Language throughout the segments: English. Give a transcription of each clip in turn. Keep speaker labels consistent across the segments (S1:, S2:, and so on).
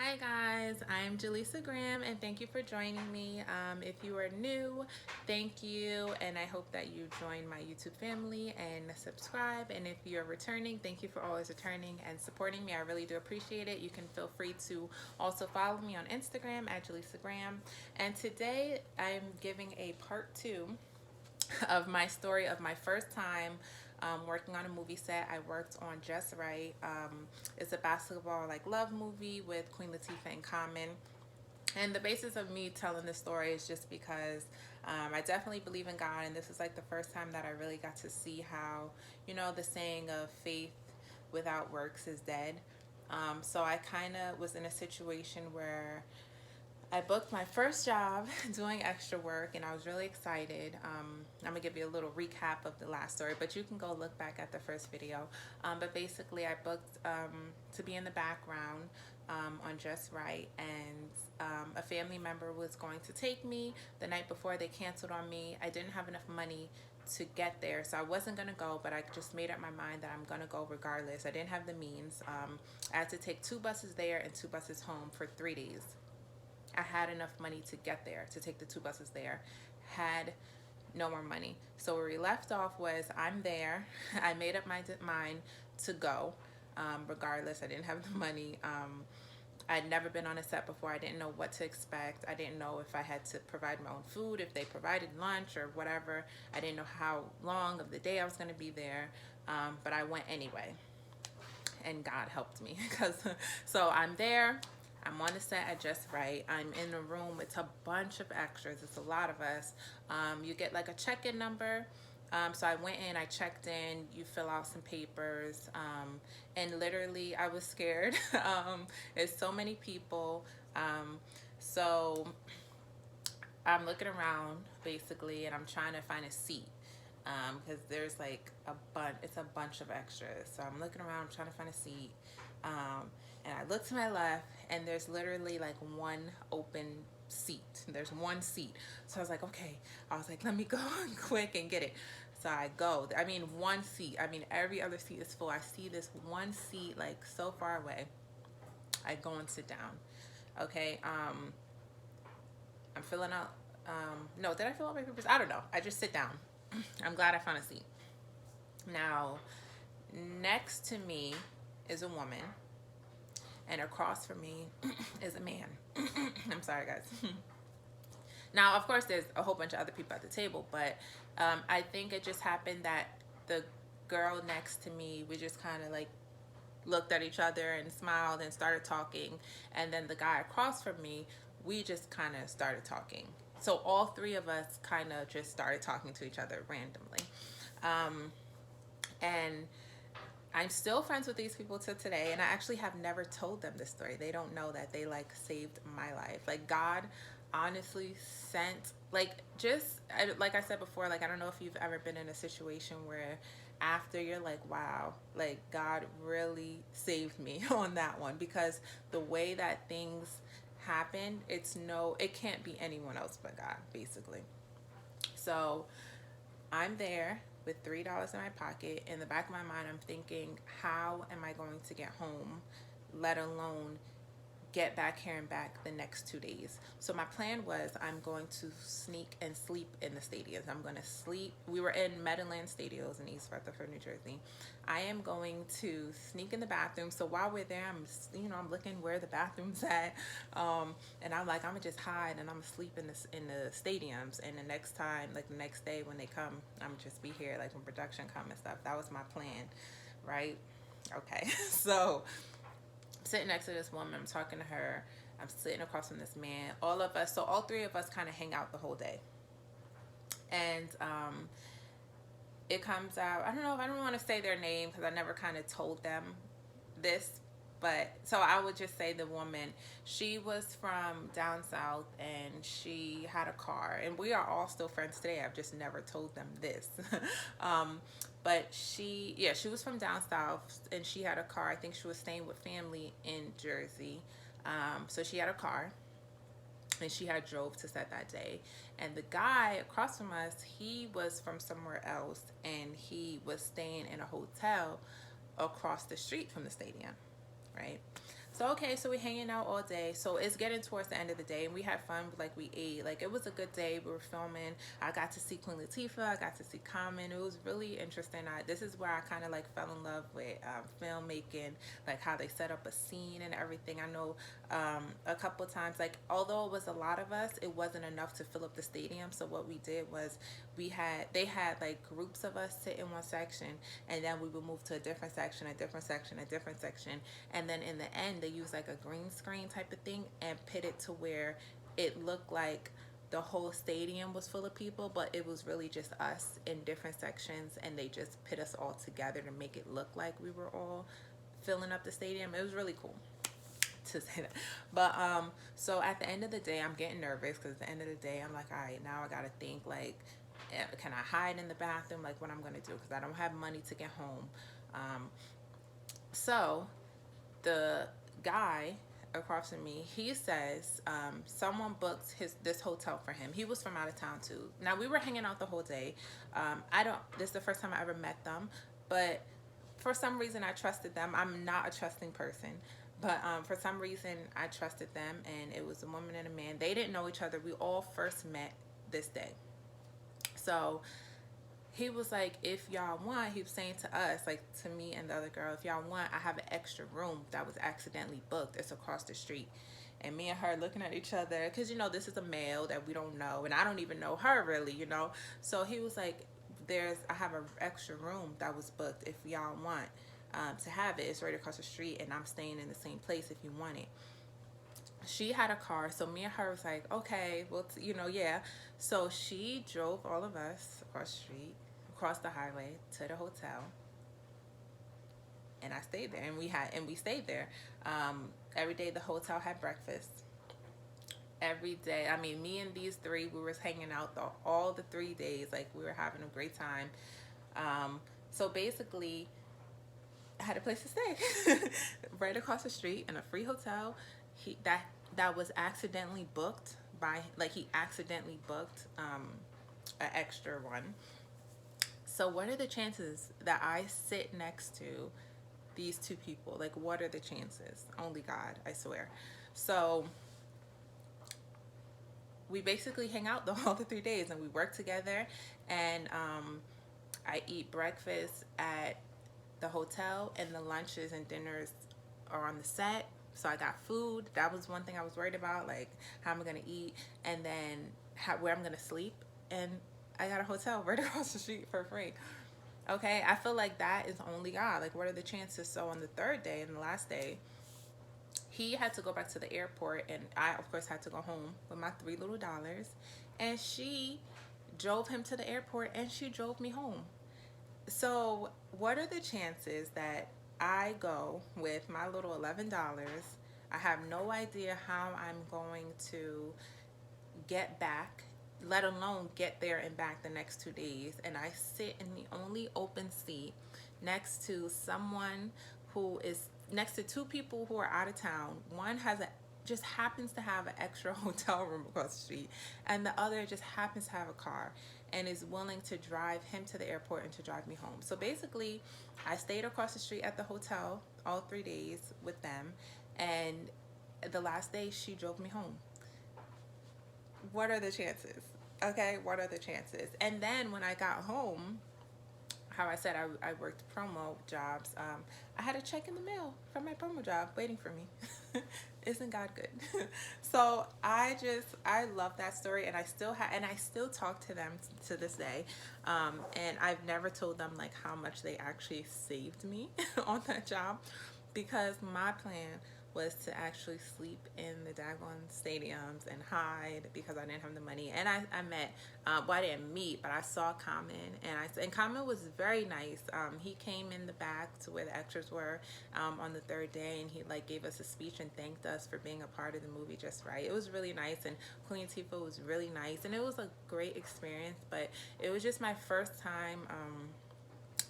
S1: Hi guys, I'm Jaleesa Graham and thank you for joining me. If you are new, thank you, and I hope that you join my YouTube family and subscribe. And if you're returning, thank you for always returning and supporting me. I really do appreciate it. You can feel free to also follow me on Instagram at Jaleesa Graham. And today I'm giving a part 2 of my story of my first time working on a movie set. I worked on Just Right. It's a basketball love movie with Queen Latifah and Common. And the basis of me telling this story is just because I definitely believe in God, and this is the first time that I really got to see how, the saying of faith without works is dead. So I kind of was in a situation where I booked my first job doing extra work, and I was really excited. I'm gonna give you a little recap of the last story, but you can go look back at the first video. But basically, I booked to be in the background on Just Right, and a family member was going to take me. The night before, they canceled on me. I didn't have enough money to get there, so I wasn't gonna go, but I just made up my mind that I'm gonna go regardless. I didn't have the means. I had to take 2 buses there and 2 buses home for 3 days. I had enough money to get there, to take the 2 buses there, had no more money. So where we left off was I'm there. I made up my mind to go regardless. I didn't have the money. I'd never been on a set before. I didn't know what to expect. I didn't know if I had to provide my own food, if they provided lunch or whatever. I didn't know how long of the day I was going to be there, but I went anyway, and God helped me because so I'm there. I'm on the set at Just Right. I'm in a room with a bunch of extras. It's a lot of us. You get a check-in number. So I went in, I checked in, you fill out some papers, and literally I was scared. There's so many people. So I'm looking around basically, and I'm trying to find a seat because there's it's a bunch of extras. So I'm looking around, I'm trying to find a seat. And I look to my left, and there's literally one open seat. There's one seat. So I was like, okay. I was like, let me go quick and get it. So I go. I mean, one seat. I mean, every other seat is full. I see this one seat so far away. I go and sit down. Okay. I'm filling out. No, did I fill out my papers? I don't know. I just sit down. I'm glad I found a seat. Now, next to me is a woman, and across from me is a man. I'm sorry, guys. Now, of course, there's a whole bunch of other people at the table, but I think it just happened that the girl next to me, we just kind of looked at each other and smiled and started talking. And then the guy across from me, we just kind of started talking. So all 3 of us kind of just started talking to each other randomly. And I'm still friends with these people to today, and I actually have never told them this story. They don't know that they saved my life. God honestly sent just like I said before, I don't know if you've ever been in a situation where after you're wow, God really saved me on that one, because the way that things happened, it can't be anyone else but God, basically. So I'm there with $3 in my pocket. In the back of my mind, I'm thinking, how am I going to get home, let alone get back here and back the next 2 days? So my plan was I'm going to sneak and sleep in the stadiums. I'm going to sleep. We were in Meadowland Studios in East Rutherford, New Jersey. I am going to sneak in the bathroom. So while we're there, I'm looking where the bathroom's at, and I'm I'm gonna just hide and I'm gonna sleep in the stadiums. And the next time, the next day when they come, I'm just be here when production come and stuff. That was my plan, right? Okay. So sitting next to this woman, I'm talking to her, I'm sitting across from this man. All 3 of us kind of hang out the whole day. And it comes out, I don't want to say their name because I never kind of told them this, but so I would just say the woman, she was from down south, and she had a car, and we are all still friends today. I've just never told them this. But she was from down south, and she had a car. I think she was staying with family in Jersey. So she had a car, and she had drove to set that day. And the guy across from us, he was from somewhere else, and he was staying in a hotel across the street from the stadium, right? So okay, so we're hanging out all day. So it's getting towards the end of the day, and we had fun. Like we ate. Like it was a good day. We were filming. I got to see Queen Latifah. I got to see Common. It was really interesting. This is where I kind of like fell in love with filmmaking, like how they set up a scene and everything. I know a couple times, like although it was a lot of us, it wasn't enough to fill up the stadium. So what we did was they had like groups of us sit in one section, and then we would move to a different section, a different section, a different section, and then in the end they use like a green screen type of thing and put it to where it looked like the whole stadium was full of people, but it was really just us in different sections, and they just put us all together to make it look like we were all filling up the stadium. It was really cool to say that. But so at the end of the day, I'm getting nervous because at the end of the day I'm like, all right, now I gotta think like, can I hide in the bathroom, like what I'm gonna do, because I don't have money to get home. So the guy across from me, he says someone booked this hotel for him. He was from out of town too. Now we were hanging out the whole day. This is the first time I ever met them, but for some reason I trusted them. I'm not a trusting person, but for some reason I trusted them, and it was a woman and a man. They didn't know each other. We all first met this day. So he was like, if y'all want, he was saying to us, like to me and the other girl, if y'all want, I have an extra room that was accidentally booked. It's across the street. And me and her looking at each other, because, you know, this is a male that we don't know, and I don't even know her really, you know. So he was like, I have an extra room that was booked if y'all want to have it. It's right across the street, and I'm staying in the same place if you want it. She had a car, so me and her was like, okay, well, you know, yeah. So she drove all of us across the street, across the highway to the hotel, and I stayed there, and we stayed there. Every day the hotel had breakfast. Every day, I mean, me and these three, we were hanging out all the 3 days. Like we were having a great time. So basically, I had a place to stay right across the street in a free hotel. That was accidentally booked by, like, he accidentally booked an extra one. So what are the chances that I sit next to these two people? Like, what are the chances? Only God, I swear. So we basically hang out all the 3 days, and we work together, and I eat breakfast at the hotel, and the lunches and dinners are on the set. So I got food. That was one thing I was worried about, like how am I gonna eat, and then where I'm gonna sleep. And I got a hotel right across the street for free. Okay, I feel like that is only God. Like, what are the chances? So on the third day and the last day, he had to go back to the airport, and I, of course, had to go home with my $3 little. And she drove him to the airport, and she drove me home. So what are the chances that I go with my little $11? I have no idea how I'm going to get back, let alone get there and back the next 2 days. And I sit in the only open seat next to someone who is next to two people who are out of town. One just happens to have an extra hotel room across the street, and the other just happens to have a car and is willing to drive him to the airport and to drive me home. So basically, I stayed across the street at the hotel all 3 days with them, and the last day she drove me home. What are the chances? Okay, what are the chances? And then when I got home, how I said I worked promo jobs, I had a check in the mail from my promo job waiting for me. Isn't God good? So I love that story, and I still talk to them to this day, and I've never told them like how much they actually saved me on that job, because my plan was to actually sleep in the daggone stadiums and hide because I didn't have the money. And I met, well, I didn't meet, but I saw Common, and Common was very nice. He came in the back to where the extras were on the third day, and he like gave us a speech and thanked us for being a part of the movie Just Right. It was really nice, and Queen Latifah was really nice, and it was a great experience. But it was just my first time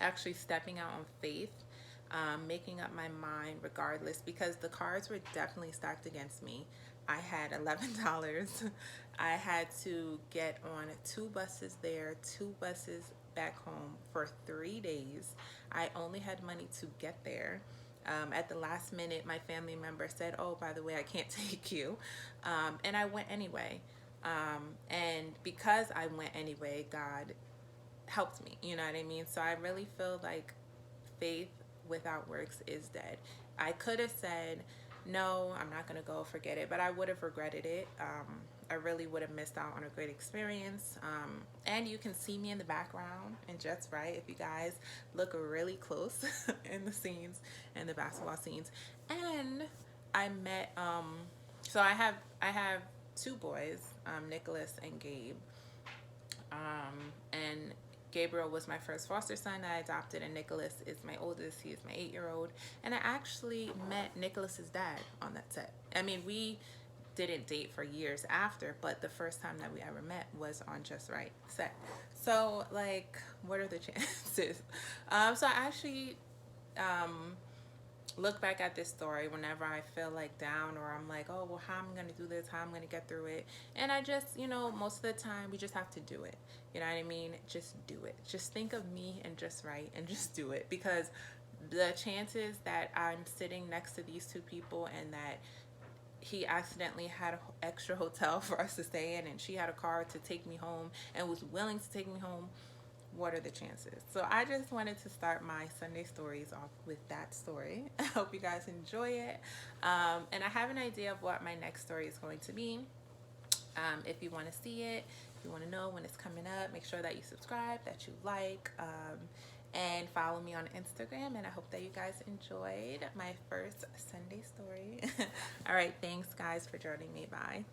S1: actually stepping out on faith. Making up my mind regardless, because the cards were definitely stacked against me. I had $11. I had to get on 2 buses there, 2 buses back home for 3 days. I only had money to get there. At the last minute, my family member said, oh, by the way, I can't take you. And I went anyway. And because I went anyway, God helped me. You know what I mean? So I really feel like faith without works is dead. I could have said, no, I'm not going to go, forget it, but I would have regretted it. I really would have missed out on a great experience. And you can see me in the background in Just Right if you guys look really close in the scenes, in the basketball scenes. And I met, so I have two boys, Nicholas and Gabe. And Gabriel was my first foster son that I adopted, and Nicholas is my oldest. He is my 8-year-old. And I actually met Nicholas's dad on that set. I mean, we didn't date for years after, but the first time that we ever met was on Just Right set. So, like, what are the chances? So I actually look back at this story whenever I feel like down, or I'm like, oh, well, how am I going to do this? How am I going to get through it? And I just, most of the time we just have to do it. You know what I mean? Just do it. Just think of me and Just Right and just do it, because the chances that I'm sitting next to these two people and that he accidentally had an extra hotel for us to stay in, and she had a car to take me home and was willing to take me home, what are the chances? So I just wanted to start my Sunday stories off with that story. I hope you guys enjoy it. And I have an idea of what my next story is going to be. If you want to see it, if you want to know when it's coming up, make sure that you subscribe, that you like, and follow me on Instagram. And I hope that you guys enjoyed my first Sunday story. All right, thanks guys for joining me. Bye.